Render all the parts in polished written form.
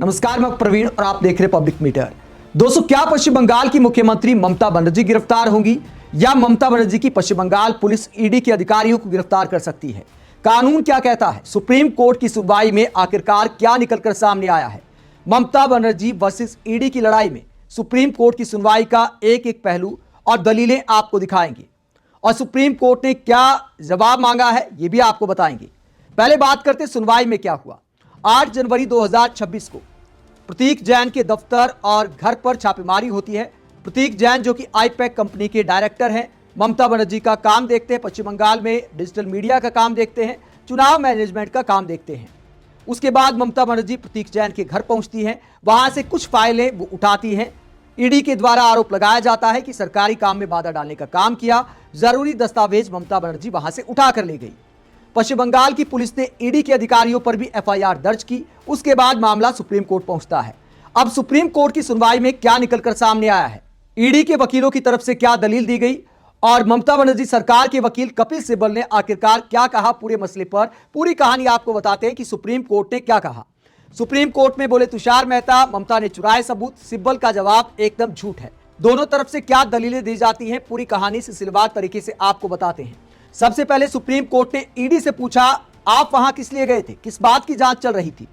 नमस्कार, मैं प्रवीण और आप देख रहे हैं पब्लिक मीटर। दोस्तों, क्या पश्चिम बंगाल की मुख्यमंत्री ममता बनर्जी गिरफ्तार होंगी या ममता बनर्जी की पश्चिम बंगाल पुलिस ईडी के अधिकारियों को गिरफ्तार कर सकती है? कानून क्या कहता है? सुप्रीम कोर्ट की सुनवाई में आखिरकार क्या निकलकर सामने आया है? ममता बनर्जी वर्सेस ईडी की लड़ाई में सुप्रीम कोर्ट की सुनवाई का एक एक पहलू और दलीलें आपको दिखाएंगे और सुप्रीम कोर्ट ने क्या जवाब मांगा है ये भी आपको बताएंगे। पहले बात करते सुनवाई में क्या हुआ। 8 जनवरी 2026 को प्रतीक जैन के दफ्तर और घर पर छापेमारी होती है। प्रतीक जैन जो कि आईपैक कंपनी के डायरेक्टर हैं, ममता बनर्जी का काम देखते हैं, पश्चिम बंगाल में डिजिटल मीडिया का काम देखते हैं, चुनाव मैनेजमेंट का काम देखते हैं। उसके बाद ममता बनर्जी प्रतीक जैन के घर पहुंचती हैं, वहां से कुछ फाइलें वो उठाती हैं। ईडी के द्वारा आरोप लगाया जाता है कि सरकारी काम में बाधा डालने का काम किया। जरूरी दस्तावेज ममता बनर्जी वहां से उठा कर ले गई। पश्चिम बंगाल की पुलिस ने ईडी के अधिकारियों पर भी एफआईआर दर्ज की। उसके बाद मामला सुप्रीम कोर्ट पहुंचता है। अब सुप्रीम कोर्ट की सुनवाई में क्या निकलकर सामने आया है, ईडी के वकीलों की तरफ से क्या दलील दी गई और ममता बनर्जी सरकार के वकील कपिल सिब्बल ने आखिरकार क्या कहा पूरे मसले पर, पूरी कहानी आपको बताते हैं कि सुप्रीम कोर्ट ने क्या कहा। सुप्रीम कोर्ट में बोले तुषार मेहता, ममता ने चुराए सबूत। सिब्बल का जवाब एकदम झूठ है। दोनों तरफ से क्या दलीलें दी जाती हैं, पूरी कहानी सिलसिलेवार तरीके से आपको बताते हैं। सबसे पहले सुप्रीम कोर्ट ने ईडी से पूछा, आप वहां किस लिए गए थे, किस बात की जांच चल रही थी?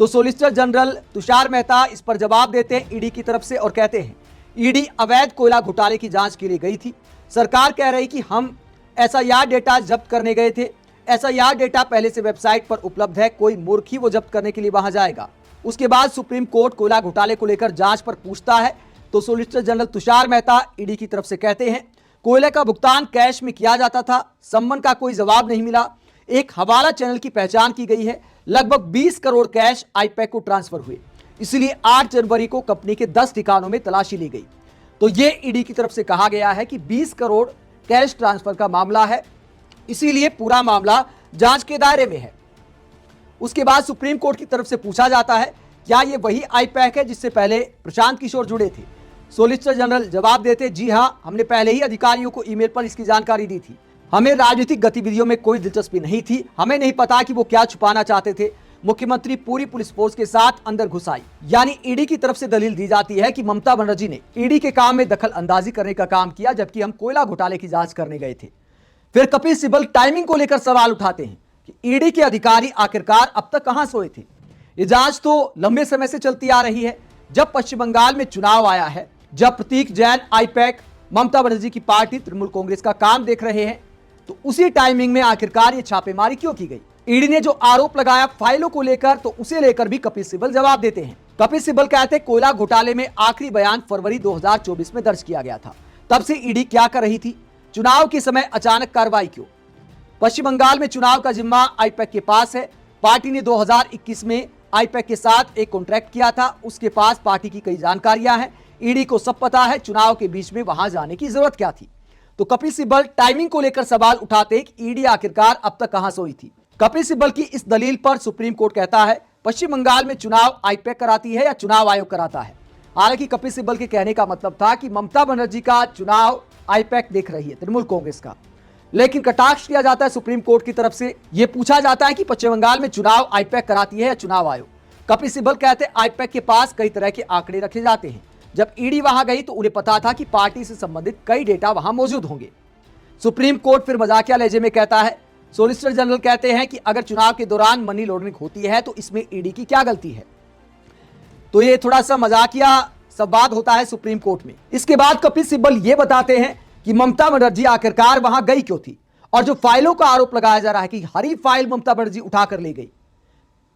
तो सॉलिसिटर जनरल तुषार मेहता इस पर जवाब देते हैं ईडी की तरफ से और कहते हैं ईडी अवैध कोयला घोटाले की जांच के लिए गई थी। सरकार कह रही कि हम एसआईआर डेटा जब्त करने गए थे। एसआईआर डेटा पहले से वेबसाइट पर उपलब्ध है, कोई मूर्ख ही वो जब्त करने के लिए वहां जाएगा। उसके बाद सुप्रीम कोर्ट कोयला घोटाले को लेकर जांच पर पूछता है तो solicitor general Tushar Mehta ED की तरफ से कहते हैं कोयले का भुगतान कैश में किया जाता था, सम्मन का कोई जवाब नहीं मिला। एक हवाला चैनल की पहचान की गई है, लगभग 20 करोड़ कैश आईपैक को ट्रांसफर हुए, इसलिए 8 जनवरी को कंपनी के 10 ठिकानों में तलाशी ली गई। तो ये ईडी की तरफ से कहा गया है कि 20 करोड़ कैश ट्रांसफर का मामला है, इसीलिए पूरा मामला जांच के दायरे में है। उसके बाद सुप्रीम कोर्ट की तरफ से पूछा जाता है क्या ये वही आईपैक है जिससे पहले प्रशांत किशोर जुड़े थे? सॉलिसिटर जनरल जवाब देते जी हां, हमने पहले ही अधिकारियों को ईमेल पर इसकी जानकारी दी थी। हमें राजनीतिक गतिविधियों में कोई दिलचस्पी नहीं थी, हमें नहीं पता कि वो क्या छुपाना चाहते थे। मुख्यमंत्री पूरी पुलिस फोर्स के साथ अंदर घुस आई। यानी ईडी की तरफ से दलील दी जाती है कि ममता बनर्जी ने ईडी के काम में दखल अंदाजी करने का काम किया, जबकि हम कोयला घोटाले की जांच करने गए थे। फिर कपिल सिब्बल टाइमिंग को लेकर सवाल उठाते हैं कि ईडी के अधिकारी आखिरकार अब तक कहां सोए थे। ये जांच तो लंबे समय से चलती आ रही है। जब पश्चिम बंगाल में चुनाव आया है, जब प्रतीक जैन आईपैक ममता बनर्जी की पार्टी तृणमूल कांग्रेस का काम देख रहे हैं, तो उसी टाइमिंग में आखिरकार ये छापेमारी क्यों की गई? ईडी ने जो आरोप लगाया फाइलों को लेकर, तो उसे लेकर भी कपिल सिब्बल जवाब देते हैं। कपिल सिब्बल कहते हैं कोयला घोटाले में आखिरी बयान फरवरी 2024 में दर्ज किया गया था। तब से ईडी क्या कर रही थी? चुनाव के समय अचानक कार्रवाई क्यों? पश्चिम बंगाल में चुनाव का जिम्मा आईपैक के पास है। पार्टी ने 2021 में आईपैक के साथ एक कॉन्ट्रैक्ट किया था, उसके पास पार्टी की कई जानकारियां हैं। ईडी को सब पता है, चुनाव के बीच में वहां जाने की जरूरत क्या थी? तो कपिल सिब्बल टाइमिंग को लेकर सवाल उठाते हैं कि ईडी आखिरकार अब तक कहां सोई थी। कपिल सिब्बल की इस दलील पर सुप्रीम कोर्ट कहता है पश्चिम बंगाल में चुनाव आईपैक कराती है या चुनाव आयोग कराता है। हालांकि कपिल सिब्बल के कहने का मतलब था कि ममता बनर्जी का चुनाव आईपैक देख रही है, तृणमूल कांग्रेस का। लेकिन कटाक्ष किया जाता है सुप्रीम कोर्ट की तरफ से, यह पूछा जाता है कि पश्चिम बंगाल में चुनाव आईपैक कराती है या चुनाव आयोग। कपिल सिब्बल कहते हैं आईपैक के पास कई तरह के आंकड़े रखे जाते हैं। जब ईडी वहां गई तो उन्हें पता था कि पार्टी से संबंधित कई डेटा वहां मौजूद होंगे। सुप्रीम कोर्ट फिर मजाकिया लहजे में कहता है, सॉलिसिटर जनरल कहते हैं कि अगर चुनाव के दौरान मनी लॉन्ड्रिंग होती है तो इसमें ईडी की क्या गलती है? तो ये थोड़ा सा मजाकिया संवाद होता है सुप्रीम कोर्ट में। इसके बाद कपिल सिब्बल ये बताते हैं कि ममता बनर्जी आखिरकार वहां गई क्यों थी और जो फाइलों का आरोप लगाया जा रहा है कि हरी फाइल ममता बनर्जी उठा कर ले गई,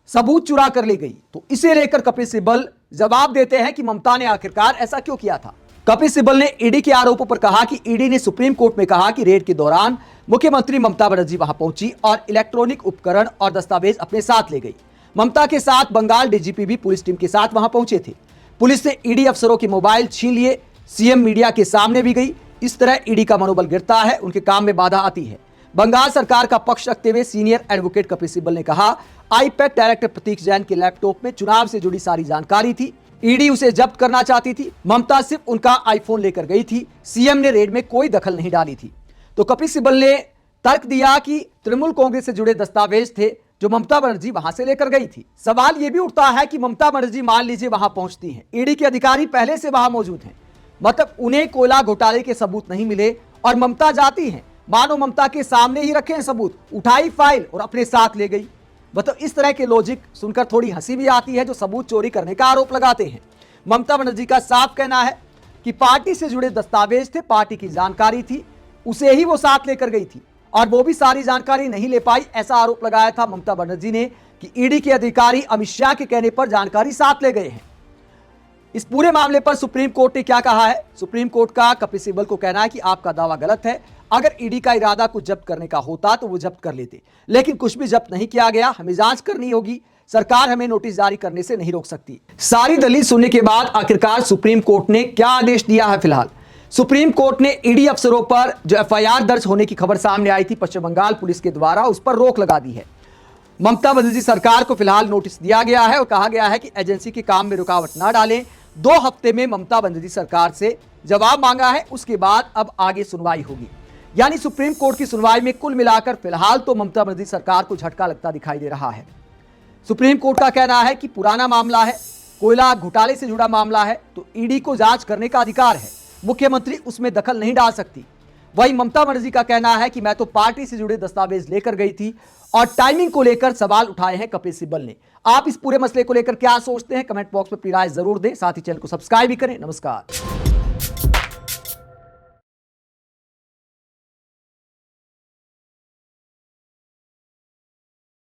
सबूत चुरा कर ले गई, तो इसे लेकर कपिल सिब्बल जवाब देते हैं कि ममता ने आखिरकार ऐसा क्यों किया था। कपिल सिब्बल ने ईडी के आरोपों पर कहा कि ईडी ने सुप्रीम कोर्ट में कहा कि रेड के दौरान मुख्यमंत्री ममता बनर्जी वहां पहुंची और इलेक्ट्रॉनिक उपकरण और दस्तावेज अपने साथ ले गई। ममता के साथ बंगाल डीजीपी भी पुलिस टीम के साथ वहां पहुंचे थे। पुलिस ने ईडी अफसरों के मोबाइल छीन लिए, सीएम मीडिया के सामने भी गई। इस तरह ईडी का मनोबल गिरता है, उनके काम में बाधा आती है। बंगाल सरकार का पक्ष रखते हुए सीनियर एडवोकेट कपिल सिब्बल ने कहा आईपैक डायरेक्टर प्रतीक जैन के लैपटॉप में चुनाव से जुड़ी सारी जानकारी थी। ईडी उसे जब्त करना चाहती थी। ममता सिर्फ उनका आईफोन लेकर गई थी। सीएम ने रेड में कोई दखल नहीं डाली थी। तो कपिल सिब्बल ने तर्क दिया कि तृणमूल कांग्रेस से जुड़े दस्तावेज थे जो ममता बनर्जी वहां से लेकर गई थी। सवाल यह भी उठता है कि ममता बनर्जी मान लीजिए वहां पहुंचती हैं, ईडी के अधिकारी पहले से वहां मौजूद हैं, मतलब उन्हें कोयला घोटाले के सबूत नहीं मिले और ममता जाती हैं, मानो ममता के सामने ही रखे हैं सबूत, उठाई फाइल और अपने साथ ले गई। मतलब इस तरह के लॉजिक सुनकर थोड़ी हंसी भी आती है जो सबूत चोरी करने का आरोप लगाते हैं। ममता बनर्जी का साफ कहना है कि पार्टी से जुड़े दस्तावेज थे, पार्टी की जानकारी थी, उसे ही वो साथ लेकर गई थी और वो भी सारी जानकारी नहीं ले पाई, ऐसा आरोप लगाया था ममता बनर्जी ने कि ईडी के अधिकारी अमित शाह के कहने पर जानकारी साथ ले गए हैं। इस पूरे मामले पर सुप्रीम कोर्ट ने क्या कहा है? सुप्रीम कोर्ट का कपिल सिब्बल को कहना है कि आपका दावा गलत है, अगर ईडी का इरादा कुछ जब्त करने का होता तो वो जब्त कर लेते, लेकिन कुछ भी जब्त नहीं किया गया, हमें जांच करनी होगी, सरकार हमें नोटिस जारी करने से नहीं रोक सकती। सारी दलील सुनने के बाद आखिरकार सुप्रीम कोर्ट ने क्या आदेश दिया है? फिलहाल सुप्रीम कोर्ट ने ईडी अफसरों पर जो एफआईआर दर्ज होने की खबर सामने आई थी पश्चिम बंगाल पुलिस के द्वारा, उस पर रोक लगा दी है। ममता बनर्जी सरकार को फिलहाल नोटिस दिया गया है और कहा गया है कि एजेंसी के काम में रुकावट ना डालें। 2 हफ्ते में ममता बनर्जी सरकार से जवाब मांगा है, उसके बाद अब आगे सुनवाई होगी। यानी सुप्रीम कोर्ट की सुनवाई में कुल मिलाकर फिलहाल तो ममता बनर्जी सरकार को झटका लगता दिखाई दे रहा है। सुप्रीम कोर्ट का कहना है कि पुराना मामला है, कोयला घोटाले से जुड़ा मामला है, तो ईडी को जांच करने का अधिकार है, मुख्यमंत्री उसमें दखल नहीं डाल सकती। वहीं ममता बनर्जी का कहना है कि मैं तो पार्टी से जुड़े दस्तावेज लेकर गई थी और टाइमिंग को लेकर सवाल उठाए हैं कपिल सिब्बल ने। आप इस पूरे मसले को लेकर क्या सोचते हैं? कमेंट बॉक्स में अपनी राय जरूर दें, साथ ही चैनल को सब्सक्राइब भी करें। नमस्कार।